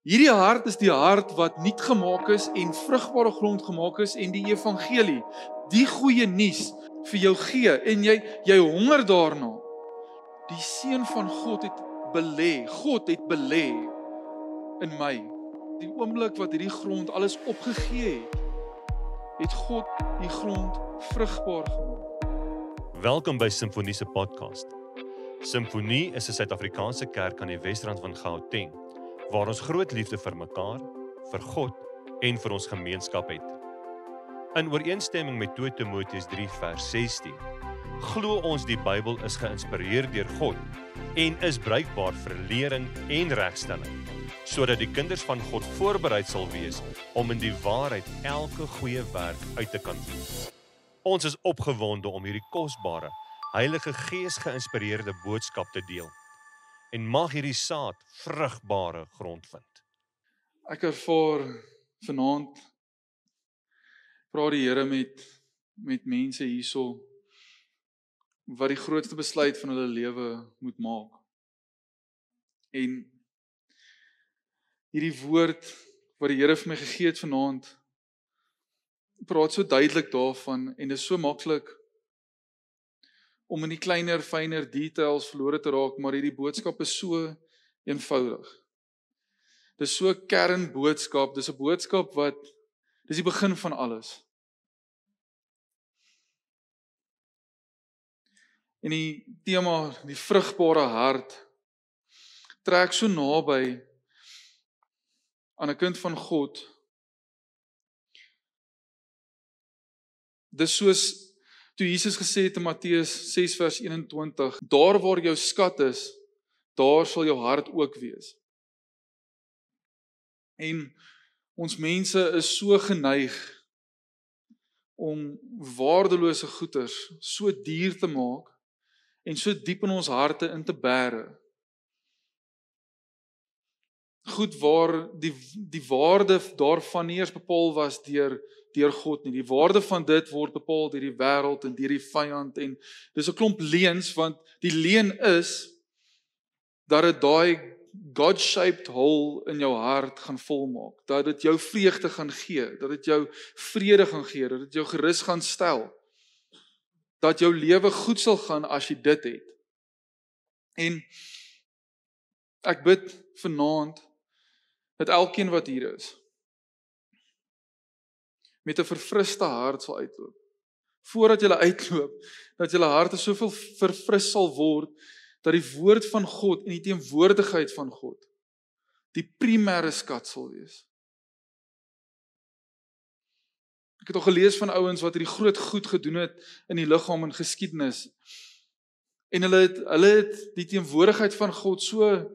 Hierdie hart is die hart wat nuut gemaak is en vrugbare grond gemaak is en die evangelie, die goeie nuus vir jou gee en jy honger daarna. Die seun van God het belê in my. Die oomblik wat hierdie grond alles opgegee het God die grond vrugbaar gemaak. Welkom by Simfonie se podcast. Simfonie is 'n Suid-Afrikaanse kerk aan die Wesrand van Gauteng, waar ons groot liefde vir mekaar, vir God en vir ons gemeenskap het. In ooreenstemming met 2 Timoteus 3 vers 16, glo ons die Bybel is geïnspireer deur God en is bruikbaar vir lering en regstelling, sodat die kinders van God voorbereid sal wees om in die waarheid elke goeie werk uit te kan doen. Ons is opgewonde om hierdie kosbare, Heilige Gees geïnspireerde boodskap te deel en mag hierdie saad vrugbare grond vind. Ek ervaar vanaand, praat die Here met mense hierso, wat die grootste besluit van hulle lewe moet maak. En hierdie woord wat die Here vir my gegee het vanaand, praat so duidelik daarvan en is so maklik om in die kleiner, fynere details verlore te raak, maar hierdie boodskap is so eenvoudig. Dis so 'n kernboodskap, dis 'n boodskap dis die begin van alles. En die tema, die vrugbare hart, trek so naby aan 'n kind van God. Dis soos toe Jesus gesê het in Matteus 6 vers 21, daar waar jou skat is, daar sal jou hart ook wees. En ons mense is so geneig om waardelose goeders so duur te maak en so diep in ons harte in te bære. Goed waar die waarde daarvan nie eers bepaal was deur God nie. Die waarde van dit word bepaal deur die wêreld en deur die vyand en dis 'n klomp leuns, want die leuen is dat dit daai God-shaped hole in jou hart gaan volmaak, dat dit jou vreugde gaan gee, dat dit jou vrede gaan gee, dat dit jou gerus gaan stel, dat jou lewe goed sal gaan as jy dit het. En ek bid vanaand dat elkeen wat hier is, met 'n verfriste hart sal uitloop. Voordat julle uitloop, dat julle harte soveel verfris sal word, dat die woord van God en die teenwoordigheid van God die primêre skat sal wees. Ek het al gelees van ouens wat hierdie groot goed gedoen het in die liggaam en geskiedenis. En hulle het die teenwoordigheid van God so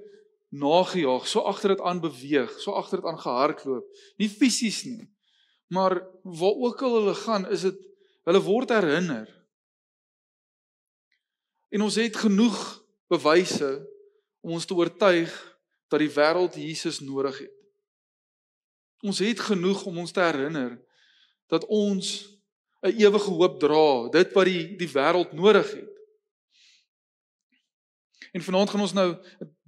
nagejaag, so agter dit aan beweeg, so agter dit aan gehardloop. Nie fisies nie, maar waar ook al hulle gaan, is dit hulle word herinner. En ons het genoeg bewyse om ons te oortuig dat die wêreld Jesus nodig het. Ons het genoeg om ons te herinner dat ons 'n ewige hoop dra, dit wat die wêreld nodig het. En vanaand gaan ons nou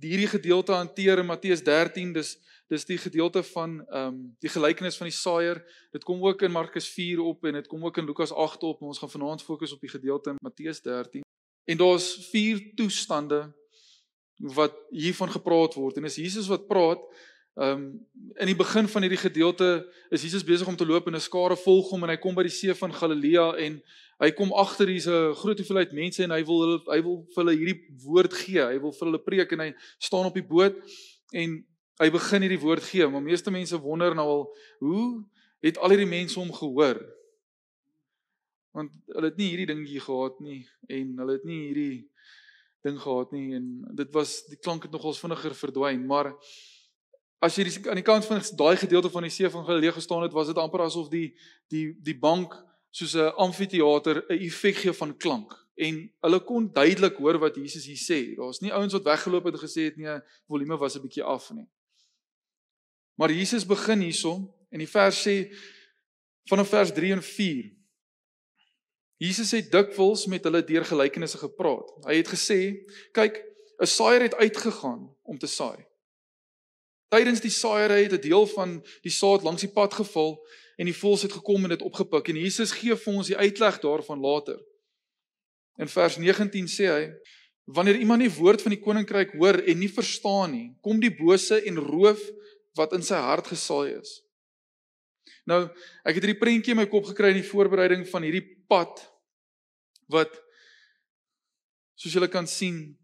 hierdie gedeelte hanteer in Matteus 13, dis die gedeelte van die gelykenis van die saaiër. Dit kom ook in Markus 4 op en dit kom ook in Lukas 8 op, maar ons gaan vanaand fokus op die gedeelte in Matteus 13. En daar's 4 toestande wat hiervan gepraat word. En is Jesus wat praat. In die begin van hierdie gedeelte is Jesus besig om te loop en 'n skare volg hom en hy kom by die see van Galilea en hy kom agter hier's 'n groot hoeveelheid mense en hy wil vir hulle hierdie woord gee. Hy wil vir hulle preek en hy staan op die boot en hy begin hierdie woord gee. Maar meeste mense wonder nou al, hoe het al hierdie mense hom gehoor? Want hulle het nie hierdie dingetjie gehad nie en hulle het nie hierdie ding gehad nie en die klank het nogals vinniger verdwyn, maar as jy aan die kant van daai gedeelte van die see van Galilea gestaan het, was dit amper asof die bank soos 'n amfitheater 'n effek gee van klank. En hulle kon duidelik hoor wat Jesus hier sê. Daar's nie ouens wat weggeloop het en gesê het nee, volume was 'n bietjie af nie. Maar Jesus begin hierso en die vers sê vanaf vers 3 en 4. Jesus het dikwels met hulle deur gelykenisse gepraat. Hy het gesê, kyk, 'n saaiër het uitgegaan om te saai. Tydens die saaiery het 'n deel van die saad langs die pad geval en die voëls het gekom en dit opgepik. En Jesus gee vir ons die uitleg daarvan later. In vers 19 sê hy: Wanneer iemand die woord van die koninkryk hoor en nie verstaan nie, kom die bose en roof wat in sy hart gesaai is. Nou, ek het hierdie prentjie in my kop gekry in die voorbereiding van hierdie pad wat, soos julle kan sien,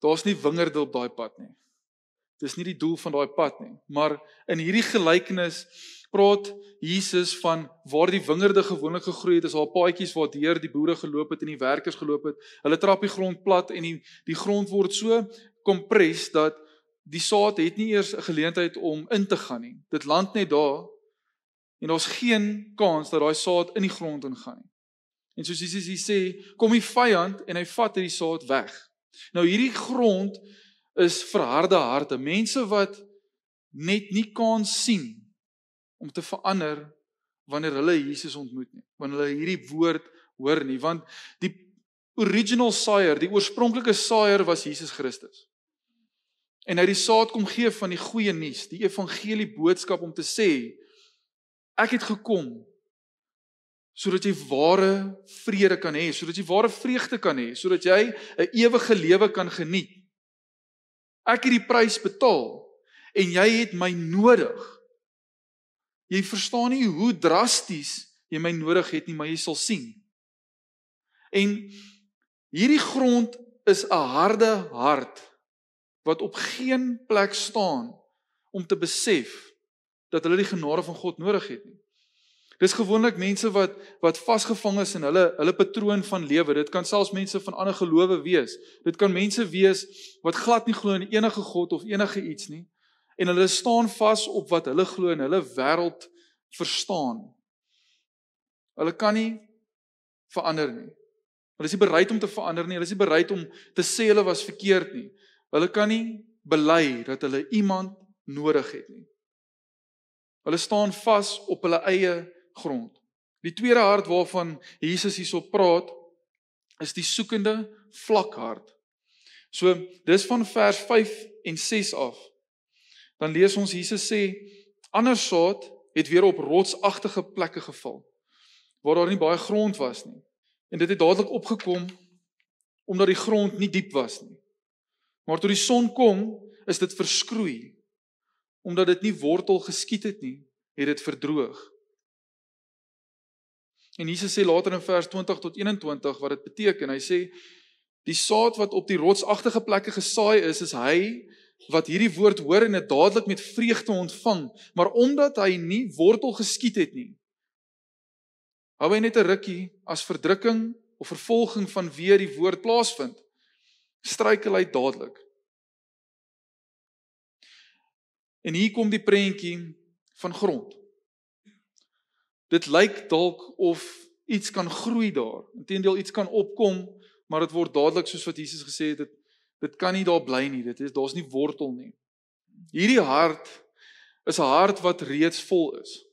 daar's nie wingerde op daai pad nie. Dis nie die doel van daai pad nie, maar in hierdie gelykenis praat Jesus van waar die wingerde gewoonlik gegroei het, is al paadjies waar deur die boere geloop het en die werkers geloop het. Hulle trap die grond plat en die grond word so kompres dat die saad het nie eers 'n geleentheid om in te gaan nie. Dit land net daar en daar's geen kans dat daai saad in die grond ingaan nie. En soos Jesus hier sê, kom die vyand en hy vat hierdie saad weg. Nou hierdie grond is verharde harte, mense wat net nie kan sien om te verander wanneer hulle Jesus ontmoet nie, wanneer hulle hierdie woord hoor nie, want die original saaier, die oorspronklike saaier was Jesus Christus. En hy het die saad kom gee van die goeie nuus, die evangelie boodskap om te sê, ek het gekom sodat jy ware vrede kan hê, sodat jy ware vreugde kan hê, sodat jy 'n ewige lewe kan geniet. Ek het die prys betaal en jy het my nodig. Jy verstaan nie hoe drasties jy my nodig het nie, maar jy sal sien. En hierdie grond is 'n harde hart wat op geen plek staan om te besef dat hulle die genade van God nodig het nie. Dis gewoonlik mense wat vasgevang is in hulle patroon van lewe. Dit kan selfs mense van ander gelowe wees. Dit kan mense wees wat glad nie glo in enige God of enige iets nie. En hulle staan vas op wat hulle glo en hulle wêreld verstaan. Hulle kan nie verander nie. Hulle is nie bereid om te verander nie. Hulle is nie bereid om te sê hulle was verkeerd nie. Hulle kan nie bely dat hulle iemand nodig het nie. Hulle staan vas op hulle eie grond. Die tweede hart waarvan Jesus hierso praat, is die soekende vlak hart. So, dis van vers 5 en 6 af. Dan lees ons Jesus sê, ander saad het weer op rotsagtige plekke geval, waar daar nie baie grond was nie. En dit het dadelik opgekom, omdat die grond nie diep was nie. Maar toe die son kom, is dit verskroei. Omdat dit nie wortel geskiet het nie, het dit verdroog. En Jesus sê later in vers 20 tot 21 wat dit beteken. Hy sê, die saad wat op die rotsagtige plekke gesaai is hy wat hierdie woord hoor en dit dadelik met vreugde ontvang, maar omdat hy nie wortel geskiet het nie, hou hy net 'n rukkie as verdrukking of vervolging vanweë die woord plaasvind, struikel hy dadelik. En hier kom die prentjie van grond. Dit lyk dalk of iets kan groei daar, inteendeel iets kan opkom, maar dit word dadelik soos wat Jesus gesê het, dit kan nie daar bly nie, daar's nie wortel nie. Hierdie hart is 'n hart wat reeds vol is.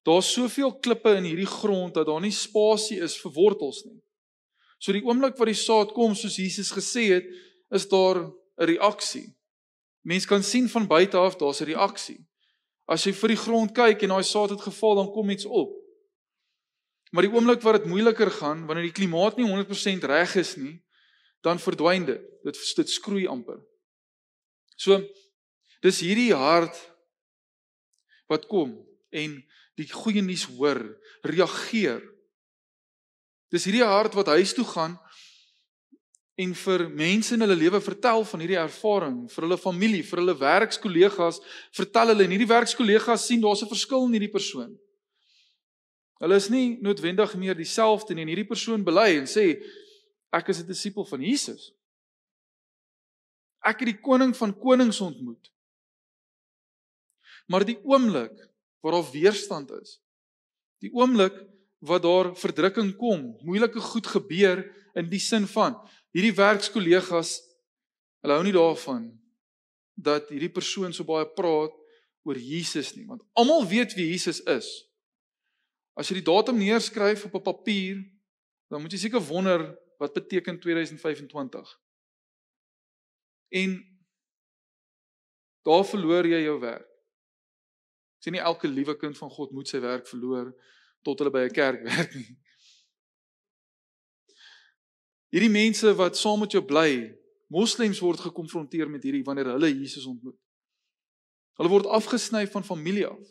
Daar's soveel klippe in hierdie grond dat daar nie spasie is vir wortels nie. So die oomblik wat die saad kom, soos Jesus gesê het, is daar 'n reaksie. Mens kan sien van buite af, daar's 'n reaksie. As jy vir die grond kyk en daai saad het geval, dan kom iets op. Maar die oomblik wat dit moeiliker gaan, wanneer die klimaat nie 100% reg is nie, dan verdwyn dit. Dit skroei amper. So, dis hierdie hart wat kom en die goeie nuus hoor, reageer. Dis hierdie hart wat huis toe gaan en vir mense in hulle lewe vertel van hierdie ervaring, vir hulle familie, vir hulle werkskollegas, vertel hulle en hierdie werkskollegas sien daar's 'n verskil in hierdie persoon. Hulle is nie noodwendig meer dieselfde nie en hierdie persoon bely en sê, ek is 'n disipel van Jesus. Ek het die koning van konings ontmoet. Maar die oomblik waar daar weerstand is, die oomblik wat daar verdrukking kom, moeilike goed gebeur in die sin van, hierdie werkskollegas, hulle hou nie daarvan, dat hierdie persoon so baie praat oor Jesus nie, want almal weet wie Jesus is. As jy die datum neerskryf op 'n papier, dan moet jy seker wonder, wat beteken 2025? En daar verloor jy jou werk. Ek sê nie elke liewe kind van God moet sy werk verloor tot hulle by 'n kerk werk nie. Hierdie mense wat saam met jou bly, moslems word gekonfronteer met hierdie wanneer hulle Jesus ontmoet. Hulle word afgesny van familie af.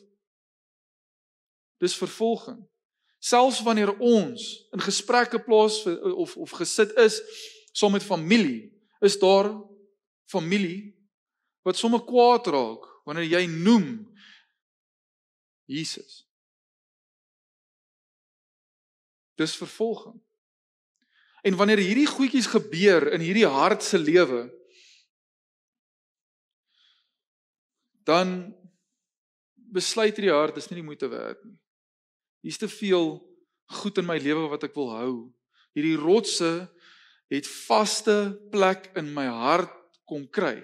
Dis vervolging. Selfs wanneer ons in gesprekke plaas of gesit is saam met familie, is daar familie wat sommer kwaad raak wanneer jy noem Jesus. Dis vervolging. En wanneer hierdie goedjies gebeur in hierdie hart se lewe, dan besluit hierdie hart, dis nie die moeite werd nie. Hier's te veel goed in my lewe wat ek wil hou. Hierdie rotse het vaste plek in my hart kom kry.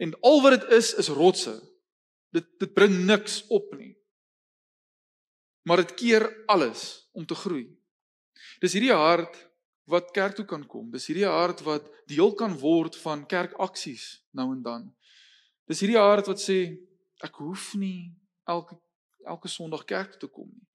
En al wat dit is rotse. Dit bring niks op nie. Maar dit keer alles om te groei. Dis hierdie hart wat kerk toe kan kom. Dis hierdie hart wat deel kan word van kerkaksies nou en dan. Dis hierdie hart wat sê, ek hoef nie elke Sondag kerk toe te kom nie.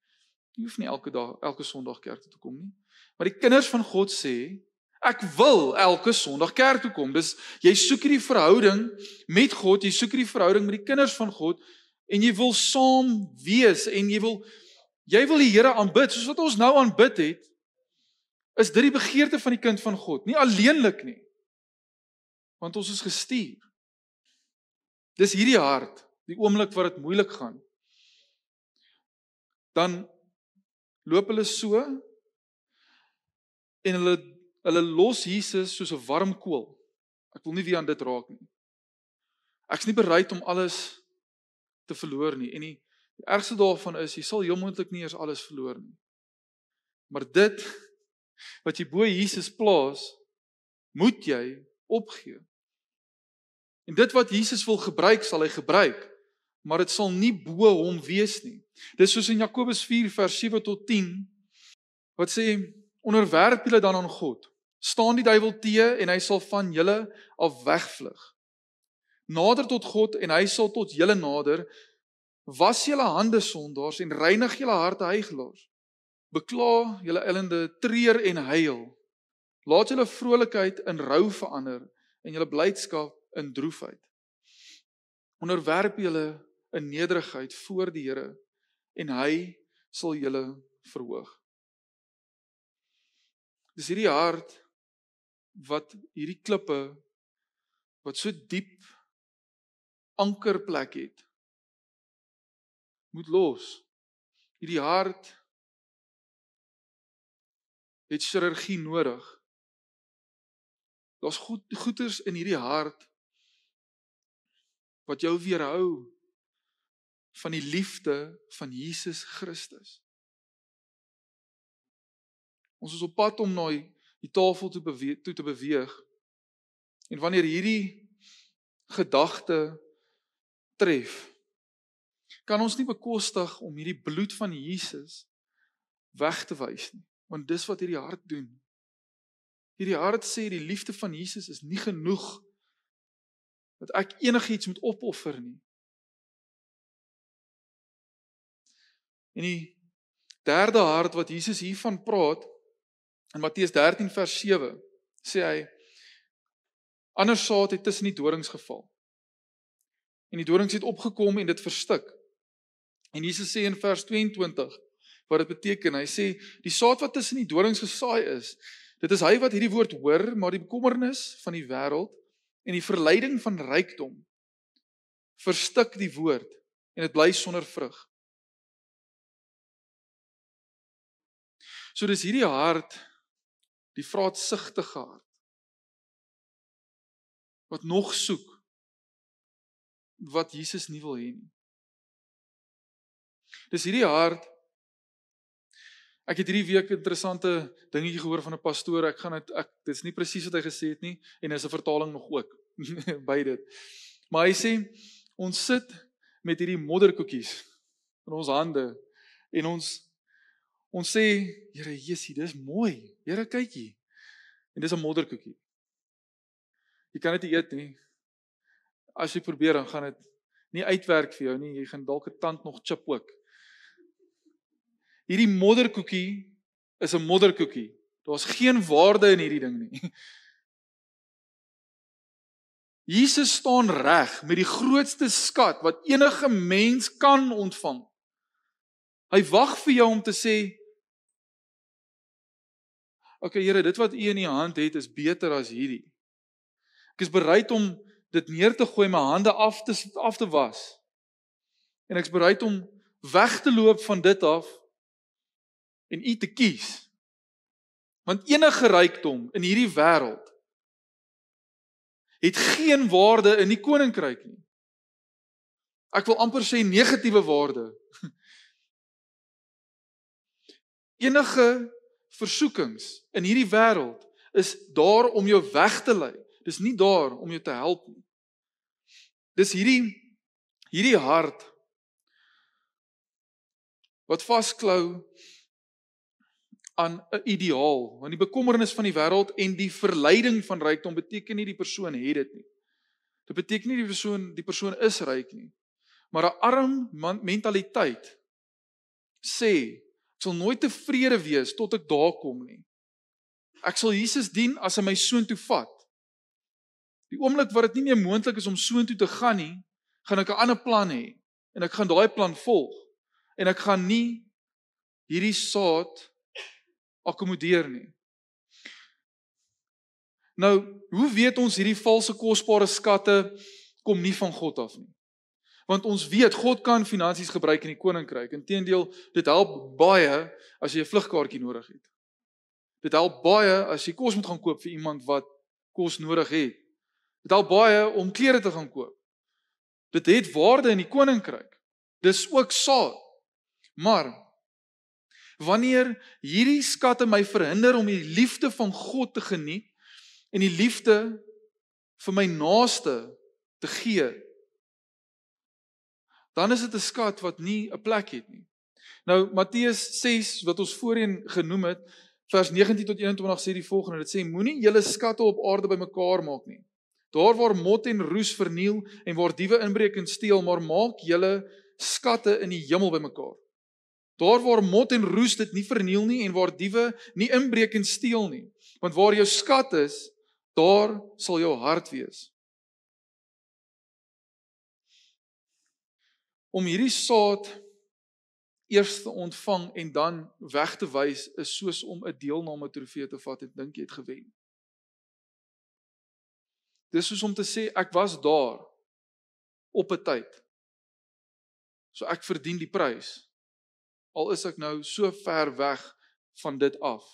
Jy hoef nie elke Sondag kerk toe te kom nie. Maar die kinders van God sê, ek wil elke Sondag kerk toe kom. Dus jy soek hierdie verhouding met God, jy soek hierdie verhouding met die kinders van God, en jy wil saam wees, en jy wil die Here aanbid, soos wat ons nou aanbid het, is dit die begeerte van die kind van God, nie alleenlik nie, want ons is gestuur. Dis hierdie hart, die oomblik wat dit moeilik gaan, dan loop hulle so, en hulle los Jesus soos 'n warm kool. Ek wil nie weer aan dit raak nie. Ek is nie bereid om alles te verloor nie, en die ergste daarvan is, jy sal heel moontlik nie eers alles verloor nie. Maar dit, wat jy bo Jesus plaas, moet jy opgee. En dit wat Jesus wil gebruik, sal hy gebruik, maar dit sal nie bo hom wees nie. Dis soos in Jakobus 4 vers 7 tot 10, wat sê, onderwerp julle dan aan God, staan die duiwel teë en hy sal van julle af wegvlug. Nader tot God en hy sal tot julle nader, was julle hande sondaars en reinig julle harte huigelaars. Bekla julle ellende, treur en huil. Laat julle vrolikheid in rou verander en julle blydskap in droefheid. Onderwerp julle in nederigheid voor die Here en hy sal julle verhoog. Dis hierdie hart wat hierdie klippe wat so diep ankerplek het, moet los. Hierdie hart het chirurgie nodig. Daar's goeders in hierdie hart wat jou weerhou van die liefde van Jesus Christus. Ons is op pad om na die tafel toe te beweeg. En wanneer hierdie gedagte tref, kan ons nie bekostig om hierdie bloed van Jesus weg te wys nie, want dis wat hierdie hart doen. Hierdie hart sê die liefde van Jesus is nie genoeg dat ek enigiets moet opoffer nie. En die derde hart wat Jesus hiervan praat, in Matteus 13 vers 7, sê hy, ander saad het tussen die dorings geval. En die dorings het opgekom en dit verstik. En Jesus sê in vers 22, wat dit beteken, hy sê, die saad wat tussen die dorings gesaai is, dit is hy wat hierdie woord hoor, maar die bekommernis van die wêreld en die verleiding van rykdom verstik die woord en dit bly sonder vrug. So dis hierdie hart, die vraatsugtige hart, wat nog soek, wat Jesus nie wil hê nie. Dis hierdie hart, ek het hierdie week 'n interessante dingetjie gehoor van 'n pastoor, dit is nie presies wat hy gesê het nie, en is 'n vertaling nog ook, by dit. Maar hy sê, ons sit met hierdie modderkoekies in ons hande, en ons sê, Here Jesusie, dis mooi, Here kykie, en dis 'n modderkoekie. Jy kan dit nie eet nie. as jy probeer, dan gaan dit nie uitwerk vir jou nie, jy gaan dalk 'n tand nog chip ook. Hierdie modderkoekie is 'n modderkoekie. Daar's geen waarde in hierdie ding nie. Jesus staan reg met die grootste skat wat enige mens kan ontvang. Hy wag vir jou om te sê, okay Here, dit wat U in U hand het is beter as hierdie. Ek is bereid om dit neer te gooi, my hande af te was. En ek is bereid om weg te loop van dit af en U te kies. Want enige rykdom in hierdie wêreld het geen waarde in die koninkryk nie. Ek wil amper sê negatiewe waarde. Enige versoekings in hierdie wêreld is daar om jou weg te lei. Dis nie daar om jou te help nie. Dis hierdie hart wat vasklou aan 'n ideaal, want die bekommernis van die wêreld en die verleiding van rykdom beteken nie die persoon het dit nie. Dit beteken nie die persoon is ryk nie. Maar 'n arm mentaliteit sê, ek sal nooit tevrede wees tot ek daar kom nie. Ek sal Jesus dien as hy my soontoe vat. Die oomblik wat dit nie meer moontlik is om soontoe te gaan nie, gaan ek 'n ander plan hê en ek gaan daai plan volg en ek gaan nie hierdie saad akkommodeer nie. Nou, hoe weet ons hierdie valse kosbare skatte kom nie van God af nie? Want ons weet God kan finansies gebruik in die koninkryk. Inteendeel, dit help baie as jy 'n vlugkaartjie nodig het. Dit help baie as jy kos moet gaan koop vir iemand wat kos nodig het. Dit help baie om klere te gaan koop. Dit het waarde in die koninkryk. Dis ook saad. Maar wanneer hierdie skatte my verhinder om die liefde van God te geniet en die liefde vir my naaste te gee, dan is dit 'n skat wat nie 'n plek het nie. Nou Matteus 6 wat ons voorheen genoem het, vers 19 tot 21 sê die volgende, dit sê moenie julle skatte op aarde bymekaar maak nie. Daar waar mot en roes verniel en waar diewe inbreek en steel, maar maak julle skatte in die hemel bymekaar. Daar waar mot en roes dit nie verniel nie en waar diewe nie inbreek en steel nie. Want waar jou skat is, daar sal jou hart wees. Om hierdie saad eers te ontvang en dan weg te wys is soos om 'n deelname trofee te vat en dink jy het gewen. Dis soos om te sê ek was daar op 'n tyd. So ek verdien die prys. Al is ek nou so ver weg van dit af.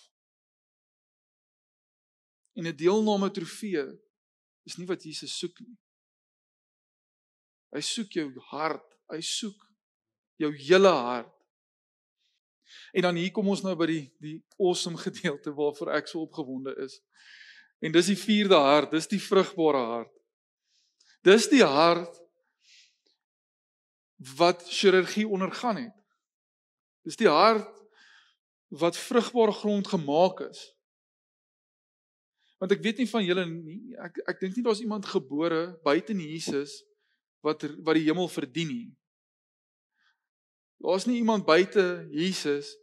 En 'n deelname trofee is nie wat Jesus soek nie. Hy soek jou hart. Hy soek jou hele hart. En dan hier kom ons nou by die awesome gedeelte waarvoor ek so opgewonde is. En dis die 4de hart, dis die vrugbare hart. Dis die hart wat chirurgie ondergaan het. Dis die hart wat vrugbare grond gemaak is. Want ek weet nie van julle nie, ek dink nie daar's iemand gebore buite Jesus wat die hemel verdien nie. Daar's nie iemand buite Jesus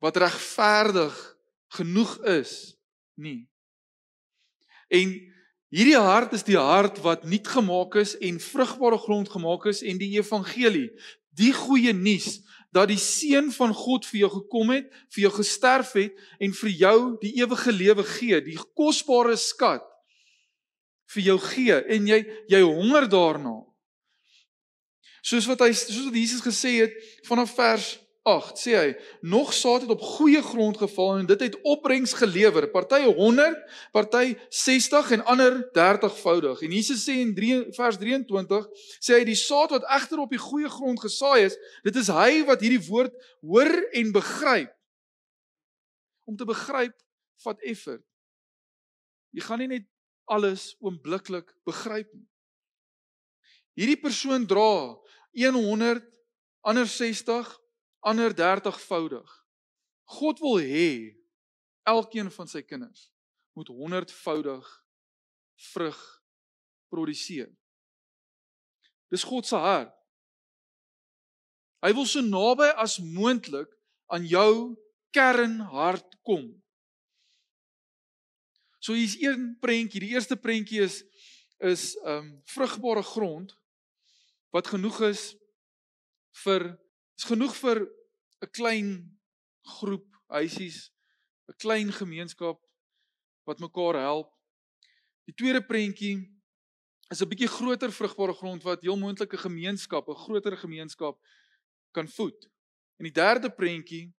wat regverdig genoeg is nie. En hierdie hart is die hart wat nuut gemaak is en vrugbare grond gemaak is en die evangelie, die goeie nuus dat die seun van God vir jou gekom het, vir jou gesterf het en vir jou die ewige lewe gee, die kosbare skat vir jou gee en jy honger daarna. Soos wat Jesus gesê het vanaf vers 8, sê hy, nog saad het op goeie grond geval en dit het opbrengs gelewer, party 100, party 60 en ander 30voudig. En Jesus sê in vers 23, sê hy, die saad wat egter op die goeie grond gesaai is, dit is hy wat hierdie woord hoor en begryp. Om te begryp, vat effort. Jy gaan nie net alles oombliklik begryp nie. Hierdie persoon dra 100, ander 60, ander 30voudig. God wil hê elkeen van sy kinders moet 100voudig vrug produseer. Dis God se hart. Hy wil so naby as moontlik aan jou kernhart kom. So hier's een prentjie, die eerste prentjie is vrugbare grond wat genoeg is vir 'n klein groep huisies, 'n klein gemeenskap wat mekaar help. Die tweede prentjie is 'n bietjie groter vrugbare grond wat heel moontlik 'n gemeenskap, 'n groter gemeenskap kan voed. En die derde prentjie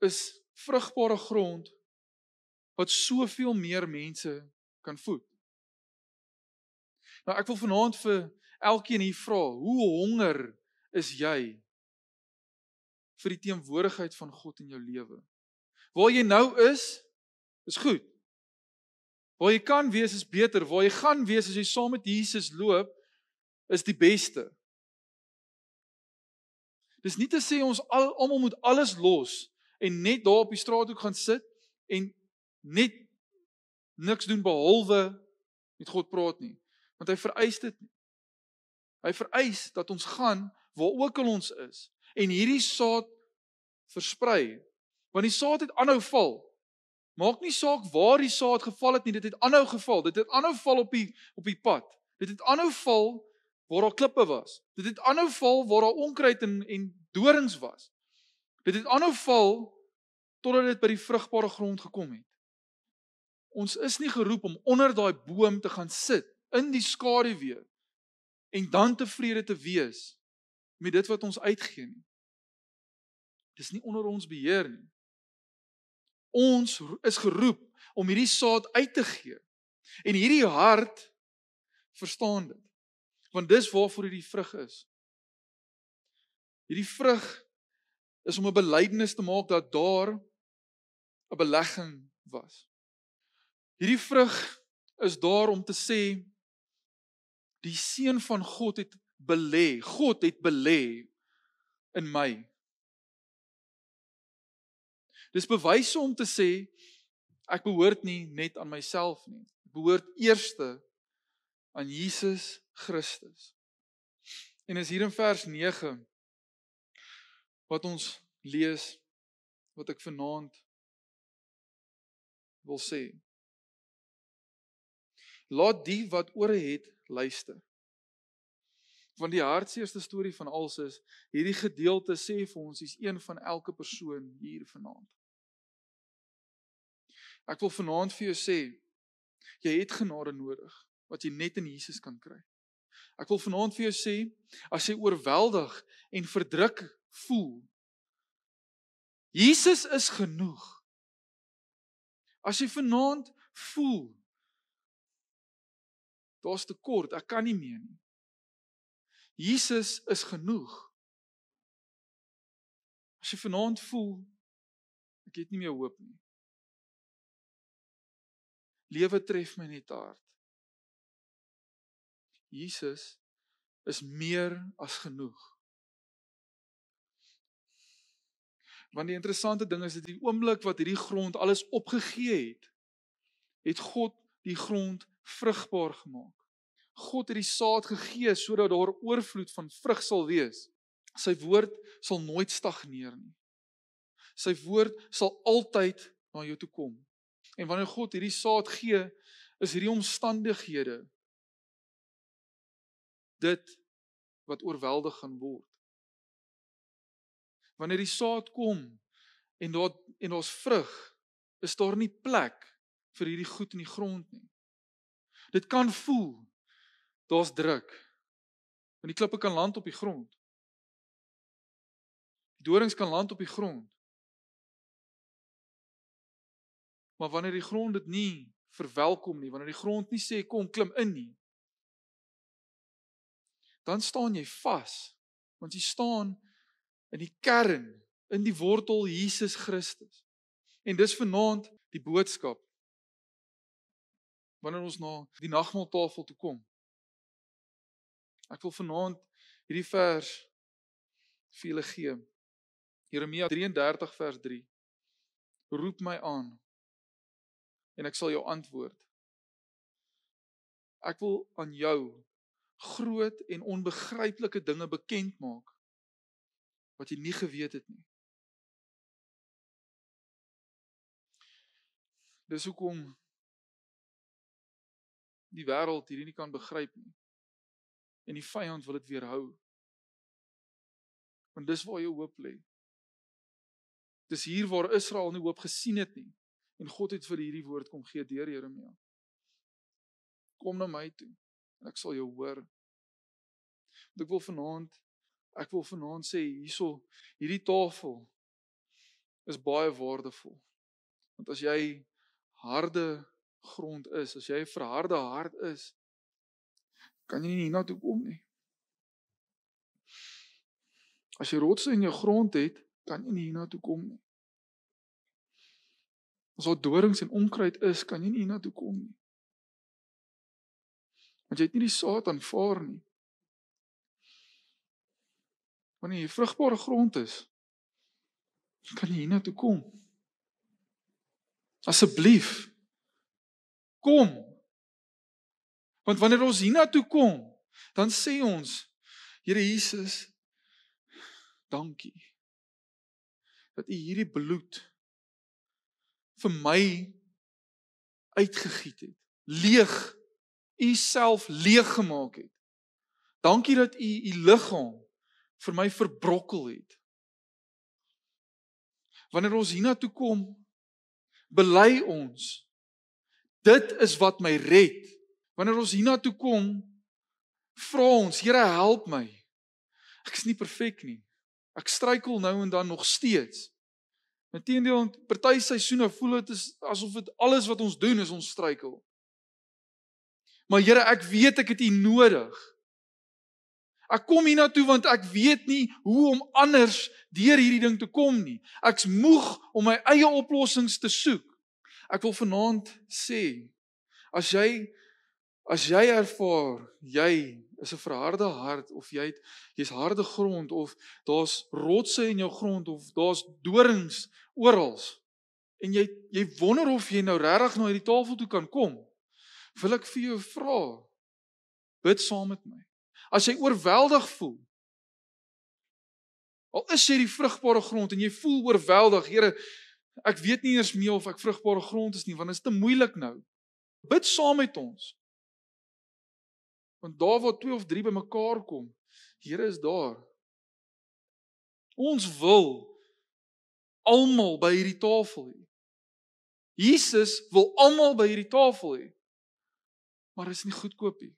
is vrugbare grond wat soveel meer mense kan voed. Nou ek wil vanaand vir elkeen hier vra, hoe honger is jy vir die teenwoordigheid van God in jou lewe? Waar jy nou is goed. Waar jy kan wees is beter, waar jy gaan wees as jy saam met Jesus loop, is die beste. Dis nie te sê ons almal moet alles los en net daar op die straathoek gaan sit en net niks doen behalwe met God praat nie. Want hy vereis dit nie. Hy vereis dat ons gaan waar ook al ons is en hierdie saad versprei. Want die saad het aanhou val. Maak nie saak waar die saad geval het nie, dit het aanhou geval. Dit het aanhou val op die pad. Dit het aanhou val waar daar klippe was. Dit het aanhou val waar daar onkruid en dorings was. Dit het aanhou val totdat dit by die vrugbare grond gekom het. Ons is nie geroep om onder daai boom te gaan sit in die skaduwee en dan tevrede te wees met dit wat ons uitgee nie. Dis nie onder ons beheer nie. Ons is geroep om hierdie saad uit te gee. En hierdie hart verstaan dit. Want dis waarvoor hierdie vrug is. Hierdie vrug is om 'n belydenis te maak dat daar 'n belegging was. Hierdie vrug is daar om te sê die seun van God het belê. God het belê in my. Dis bewyse om te sê ek behoort nie net aan myself nie. Ek behoort eerste aan Jesus Christus. En is hier in vers 9 wat ons lees, wat ek vanaand wil sê. Laat die wat ore het luister. Want die hartseerste storie van alles is, hierdie gedeelte sê vir ons, is een van elke persoon hier vanaand. Ek wil vanaand vir jou sê, jy het genade nodig, wat jy net in Jesus kan kry. Ek wil vanaand vir jou sê, as jy oorweldig en verdruk voel, Jesus is genoeg. As jy vanaand voel, daar's tekort, ek kan nie meer nie. Jesus is genoeg. As jy vanaand voel, ek het nie meer hoop nie. Lewe tref my net hard. Jesus is meer as genoeg. Want die interessante ding is dat die oomblik wat hierdie grond alles opgegee het, het God die grond vrugbaar gemaak. God het die saad gegee sodat daar oorvloed van vrug sal wees. Sy woord sal nooit stagneer nie. Sy woord sal altyd na jou toe kom. En wanneer God hierdie saad gee, is hierdie omstandighede dit wat oorweldig gaan word. Wanneer die saad kom en daar's vrug, is daar nie plek vir hierdie goed in die grond nie. Dit kan voel, daar's druk. Want die klippe kan land op die grond. Die dorings kan land op die grond. Maar wanneer die grond dit nie verwelkom nie, wanneer die grond nie sê kom klim in nie, dan staan jy vas, want jy staan in die kern, in die wortel Jesus Christus. En dis vanaand die boodskap, wanneer ons na die nagmaaltafel toe kom. Ek wil vanaand hierdie vers vir julle gee. Jeremia 33 vers 3. Roep my aan, en ek sal jou antwoord. Ek wil aan jou groot en onbegryplike dinge bekend maak wat jy nie geweet het nie. Dis hoekom die wêreld hierdie nie kan begryp nie. En die vyand wil dit weerhou. Want dis waar jou hoop lê. Dis hier waar Israel nie hoop gesien het nie. En God het vir hierdie woord kom gee deur Jeremia. Kom na my toe en ek sal jou hoor. Want ek wil vanaand sê hierdie tafel is baie waardevol. Want as jy harde grond is, as jy 'n verharde hart is, kan jy nie hiernatoe kom nie. As jy rotse in jou grond het, kan jy nie hiernatoe kom nie. As daar dorings en onkruid is, kan jy nie hiernatoe kom nie. Want jy het nie die saad aanvaar nie. Wanneer jy vrugbare grond is, kan jy hiernatoe kom. Asseblief, kom. Want wanneer ons hiernatoe kom, dan sê ons, Here Jesus, dankie, dat U hierdie bloed vir my uitgegiet het, leeg, U self leeg gemaak het. Dankie dat U U liggaam vir my verbrokkel het. Wanneer ons hiernatoe kom, bely ons, dit is wat my red. Wanneer ons hiernatoe kom, vra ons, Here help my. Ek is nie perfek nie. Ek struikel nou en dan nog steeds. Inteendeel, party seisoene voel dit asof dit alles wat ons doen is ons struikel. Maar Here, ek weet ek het U nodig. Ek kom hiernatoe want ek weet nie hoe om anders deur hierdie ding te kom nie. Ek's moeg om my eie oplossings te soek. Ek wil vanaand sê, as jy ervaar, jy is 'n verharde hart, of jy's harde grond, of daar's rotse in jou grond, of daar's dorings oral, en jy wonder of jy nou regtig na hierdie tafel toe kan kom, wil ek vir jou vra, bid saam met my. As jy oorweldig voel, al is jy die vrugbare grond, en jy voel oorweldig, Here, ek weet nie eers meer of ek vrugbare grond is nie, want dit is te moeilik nou. Bid saam met ons. Want daar waar 2 of 3 bymekaar kom, Here is daar. Ons wil almal by hierdie tafel hê. Jesus wil almal by hierdie tafel hê. Maar dit is nie goedkoop nie.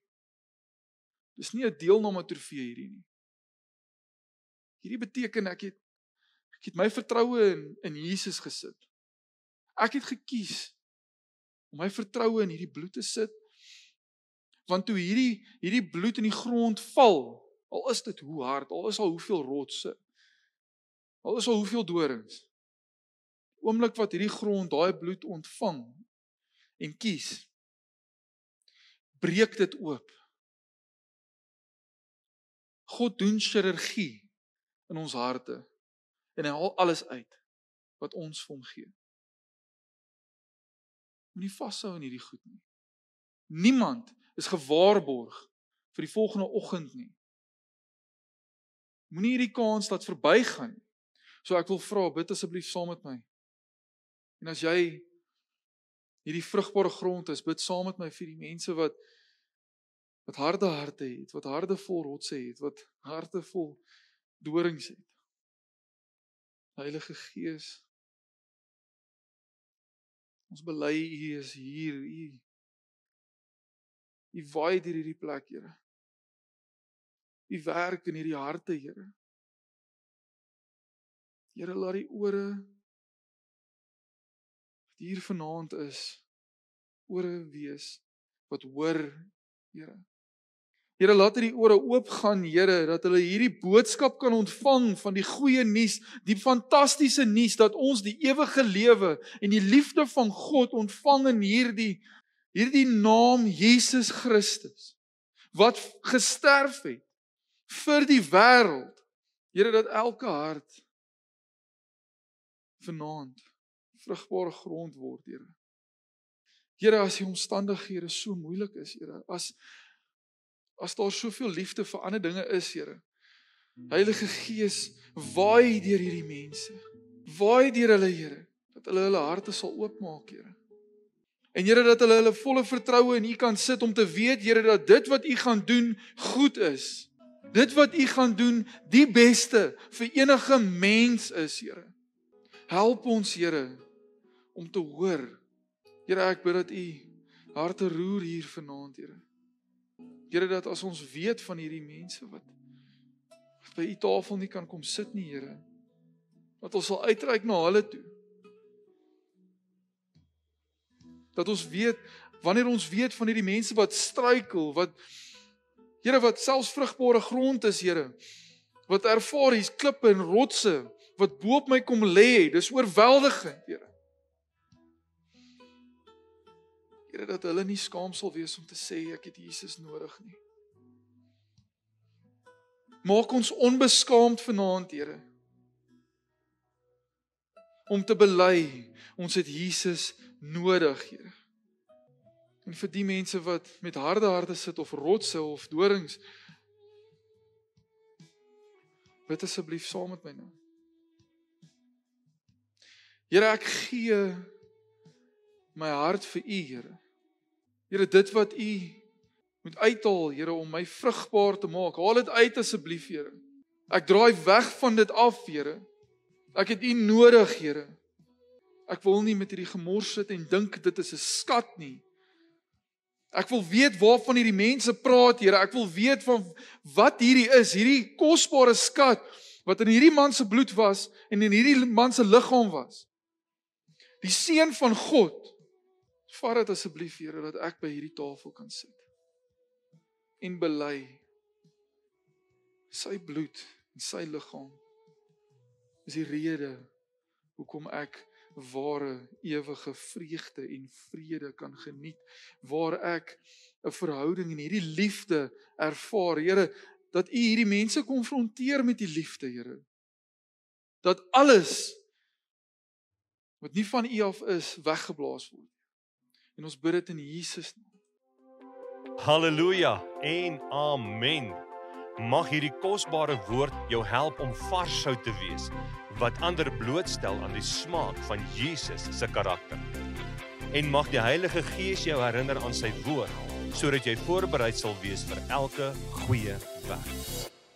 Dis nie 'n deelname trofee hierdie nie. Hierdie beteken ek het my vertroue in Jesus gesit. Ek het gekies om my vertroue in hierdie bloed te sit. Want toe hierdie bloed in die grond val, al is dit hoe hard, al is al hoeveel rotse, al is al hoeveel dorings, oomblik wat hierdie grond daai bloed ontvang en kies, breek dit oop. God doen chirurgie in ons harte en hy haal alles uit wat ons vir hom gee. Moenie vashou in hierdie goed nie. Niemand is gewaarborg vir die volgende oggend nie. Moenie hierdie kans laat verbygaan nie. So ek wil vra, bid asseblief saam met my. En as jy hierdie vrugbare grond is, bid saam met my vir die mense wat harde harte het, wat harte vol rotse het, wat harte vol dorings het. Heilige Gees, ons bely U is hier, U waai deur hierdie plek, Here. U werk in hierdie harte, Here. Here, laat die ore wat hier vanaand is, ore wees wat hoor, Here. Here, laat hierdie ore oopgaan, Here, dat hulle hierdie boodskap kan ontvang van die goeie nuus, die fantastiese nuus dat ons die ewige lewe en die liefde van God ontvang in hierdie naam Jesus Christus, wat gesterf het vir die wêreld. Here, dat elke hart vanaand vrugbare grond word, Here. Here, as die omstandighede so moeilik is, Here, as daar soveel liefde vir ander dinge is, Here. Heilige Gees, waai deur hierdie mense. Waai deur hulle, Here, dat hulle harte sal oopmaak, Here. En Here, dat hulle volle vertroue in U kan sit om te weet, Here, dat dit wat U gaan doen goed is. Dit wat U gaan doen die beste vir enige mens is, Here. Help ons, Here, om te hoor. Here, ek bid dat U harte roer hier vanaand, Here. Here, dat as ons weet van hierdie mense wat by U tafel nie kan kom sit nie, Here, dat ons sal uitreik na hulle toe. Dat ons weet, wanneer ons weet van hierdie mense wat struikel, Here, wat selfs vrugbare grond is, Here, wat ervaar hier's klippe en rotse, wat bo op my kom lê, dis oorweldigend, Here. Here, dat hulle nie skaam sal wees om te sê, ek het Jesus nodig nie. Maak ons onbeskaamd vanaand, Here, om te bely, ons het Jesus nodig, Here. En vir die mense wat met harde harte sit, of rotse, of dorings, bid asseblief saam met my nou. Here, ek gee my hart vir U, Here. Here, dit wat U moet uithaal, Here, om my vrugbaar te maak, haal dit uit asseblief, Here. Ek draai weg van dit af, Here. Ek het U nodig, Here. Ek wil nie met hierdie gemors sit en dink dit is 'n skat nie. Ek wil weet waarvan hierdie mense praat, Here. Ek wil weet van wat hierdie is, hierdie kosbare skat, wat in hierdie man se bloed was, en in hierdie man se liggaam was. Die seun van God, vat dit asseblief, Here, dat ek by hierdie tafel kan sit. En bely, sy bloed en sy liggaam is die rede hoekom ek ware ewige vreugde en vrede kan geniet, waar ek 'n verhouding en hierdie liefde ervaar, Here, dat U hierdie mense konfronteer met die liefde, Here. Dat alles wat nie van U af is, weggeblaas word. En ons bid dit in Jesus naam. Halleluja en amen. Mag hierdie kosbare woord jou help om vars sout te wees, wat ander blootstel aan die smaak van Jesus se karakter. En mag die Heilige Gees jou herinner aan sy woord, sodat jy voorbereid sal wees vir elke goeie werk.